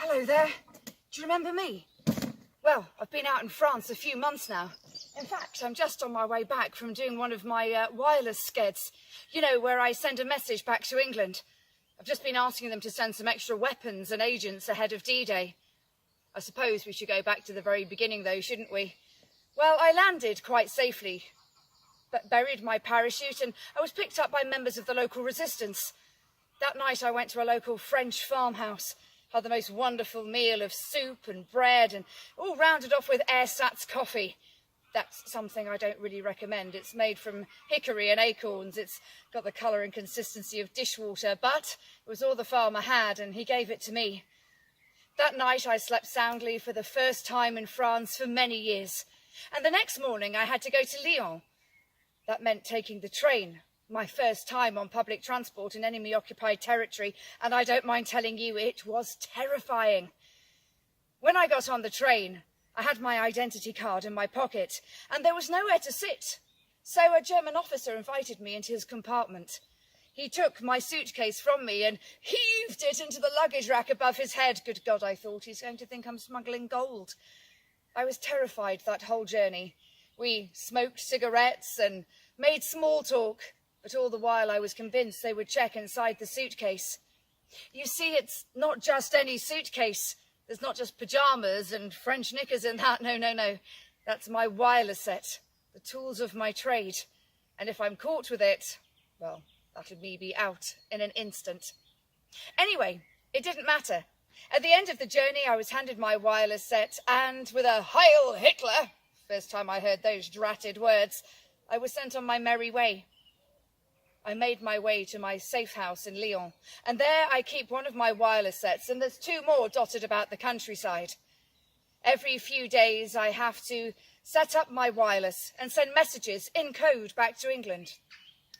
Hello there. Do you remember me? Well, I've been out in France a few months now. In fact, I'm just on my way back from doing one of my wireless skeds. You know, where I send a message back to England. I've just been asking them to send some extra weapons and agents ahead of D-Day. I suppose we should go back to the very beginning though, shouldn't we? Well, I landed quite safely, but buried my parachute and I was picked up by members of the local resistance. That night I went to a local French farmhouse, had the most wonderful meal of soup and bread and all rounded off with ersatz coffee. That's something I don't really recommend. It's made from hickory and acorns. It's got the colour and consistency of dishwater, but it was all the farmer had and he gave it to me. That night I slept soundly for the first time in France for many years. And the next morning I had to go to Lyon. That meant taking the train, my first time on public transport in enemy-occupied territory, and I don't mind telling you, it was terrifying. When I got on the train, I had my identity card in my pocket, and there was nowhere to sit. So a German officer invited me into his compartment. He took my suitcase from me and heaved it into the luggage rack above his head. Good God, I thought, he's going to think I'm smuggling gold. I was terrified that whole journey. We smoked cigarettes and made small talk, but all the while I was convinced they would check inside the suitcase. You see, it's not just any suitcase. There's not just pyjamas and French knickers in that. No. That's my wireless set, the tools of my trade. And if I'm caught with it, well, that'll me be out in an instant. Anyway, it didn't matter. At the end of the journey, I was handed my wireless set and with a Heil Hitler, first time I heard those dratted words, I was sent on my merry way. I made my way to my safe house in Lyon, and there I keep one of my wireless sets, and there's two more dotted about the countryside. Every few days I have to set up my wireless and send messages in code back to England.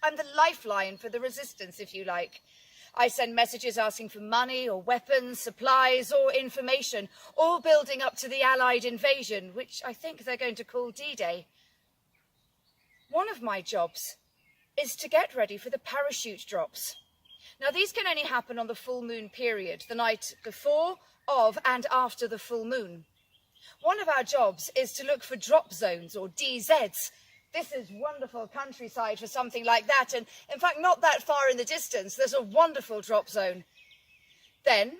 I'm the lifeline for the resistance, if you like. I send messages asking for money or weapons, supplies or information, all building up to the Allied invasion, which I think they're going to call D-Day. One of my jobs is to get ready for the parachute drops. Now, these can only happen on the full moon period, the night before, of and after the full moon. One of our jobs is to look for drop zones, or DZs. This is wonderful countryside for something like that, and in fact not that far in the distance there's a wonderful drop zone. Then,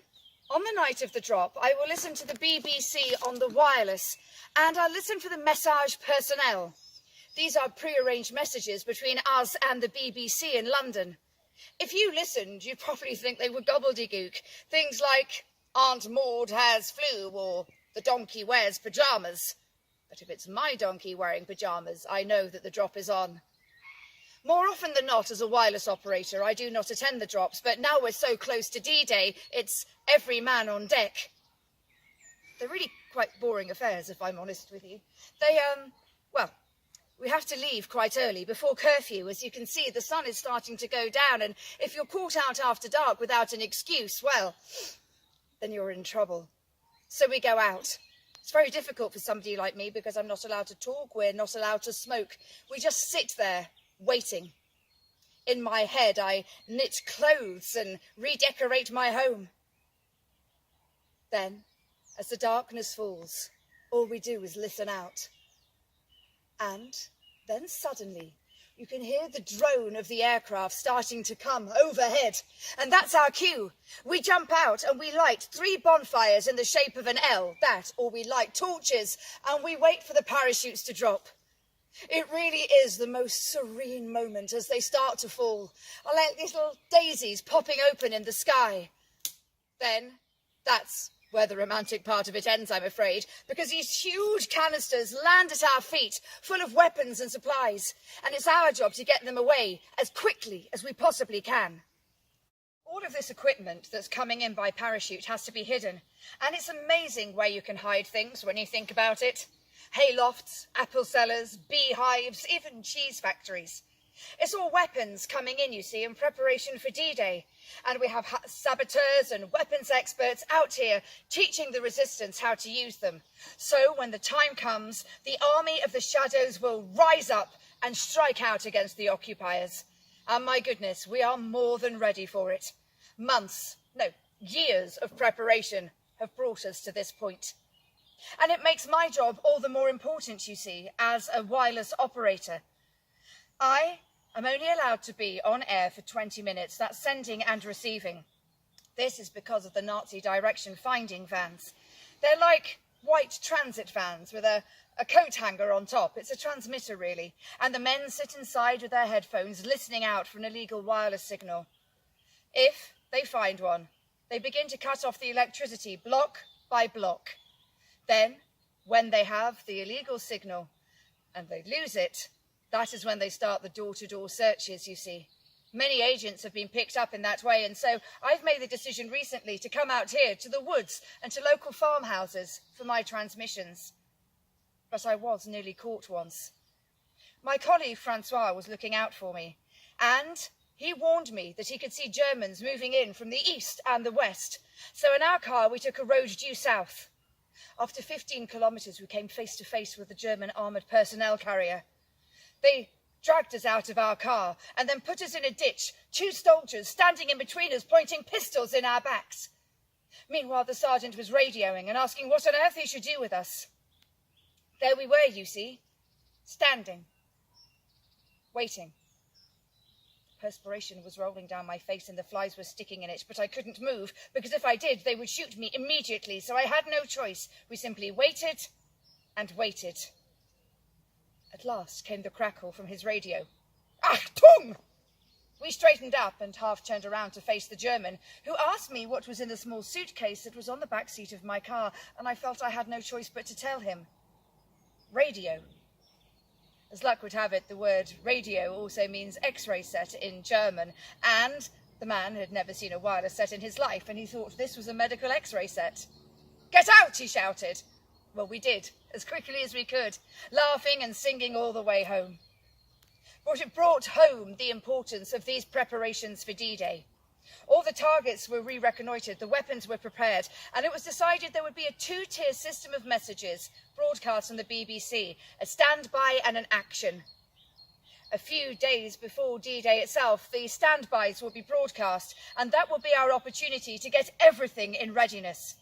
on the night of the drop, I will listen to the BBC on the wireless, and I'll listen for the message personnel. These are pre-arranged messages between us and the BBC in London. If you listened, you'd probably think they were gobbledygook. Things like, Aunt Maud has flu, or the donkey wears pyjamas. But if it's my donkey wearing pyjamas, I know that the drop is on. More often than not, as a wireless operator, I do not attend the drops, but now we're so close to D-Day, it's every man on deck. They're really quite boring affairs, if I'm honest with you. We have to leave quite early, before curfew. As you can see, the sun is starting to go down, and if you're caught out after dark without an excuse, well, then you're in trouble. So we go out. It's very difficult for somebody like me because I'm not allowed to talk, we're not allowed to smoke. We just sit there, waiting. In my head, I knit clothes and redecorate my home. Then, as the darkness falls, all we do is listen out. And then suddenly, you can hear the drone of the aircraft starting to come overhead. And that's our cue. We jump out and we light 3 bonfires in the shape of an L, or we light torches, and we wait for the parachutes to drop. It really is the most serene moment as they start to fall. I like little daisies popping open in the sky. Then, that's where the romantic part of it ends, I'm afraid, because these huge canisters land at our feet, full of weapons and supplies, and it's our job to get them away as quickly as we possibly can. All of this equipment that's coming in by parachute has to be hidden, and it's amazing where you can hide things when you think about it. Haylofts, apple cellars, beehives, even cheese factories. It's all weapons coming in, you see, in preparation for D-Day. And we have saboteurs and weapons experts out here teaching the resistance how to use them. So when the time comes, the army of the shadows will rise up and strike out against the occupiers. And my goodness, we are more than ready for it. Months, no, years of preparation have brought us to this point. And it makes my job all the more important, you see, as a wireless operator. I am only allowed to be on air for 20 minutes, that's sending and receiving. This is because of the Nazi direction finding vans. They're like white transit vans with a coat hanger on top. It's a transmitter, really. And the men sit inside with their headphones, listening out for an illegal wireless signal. If they find one, they begin to cut off the electricity block by block. Then, when they have the illegal signal and they lose it, that is when they start the door-to-door searches, you see. Many agents have been picked up in that way, and so I've made the decision recently to come out here to the woods and to local farmhouses for my transmissions. But I was nearly caught once. My colleague Francois was looking out for me, and he warned me that he could see Germans moving in from the east and the west. So in our car, we took a road due south. After 15 kilometres, we came face to face with the German armoured personnel carrier. They dragged us out of our car and then put us in a ditch, 2 soldiers standing in between us, pointing pistols in our backs. Meanwhile, the sergeant was radioing and asking what on earth he should do with us. There we were, you see, standing, waiting. Perspiration was rolling down my face and the flies were sticking in it, but I couldn't move, because if I did, they would shoot me immediately, so I had no choice. We simply waited and waited. At last came the crackle from his radio. Achtung! We straightened up and half turned around to face the German, who asked me what was in the small suitcase that was on the back seat of my car, and I felt I had no choice but to tell him. Radio. As luck would have it, the word radio also means X-ray set in German, and the man had never seen a wireless set in his life, and he thought this was a medical X-ray set. "Get out!" he shouted. Well, we did, as quickly as we could, laughing and singing all the way home. But it brought home the importance of these preparations for D-Day. All the targets were re-reconnoitred, the weapons were prepared, and it was decided there would be a 2-tier system of messages broadcast on the BBC, a standby and an action. A few days before D-Day itself, the standbys will be broadcast, and that will be our opportunity to get everything in readiness.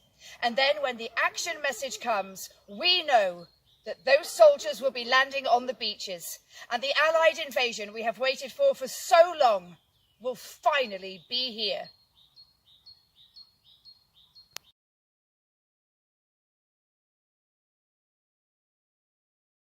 And then when the action message comes, we know that those soldiers will be landing on the beaches, and the Allied invasion we have waited for so long will finally be here.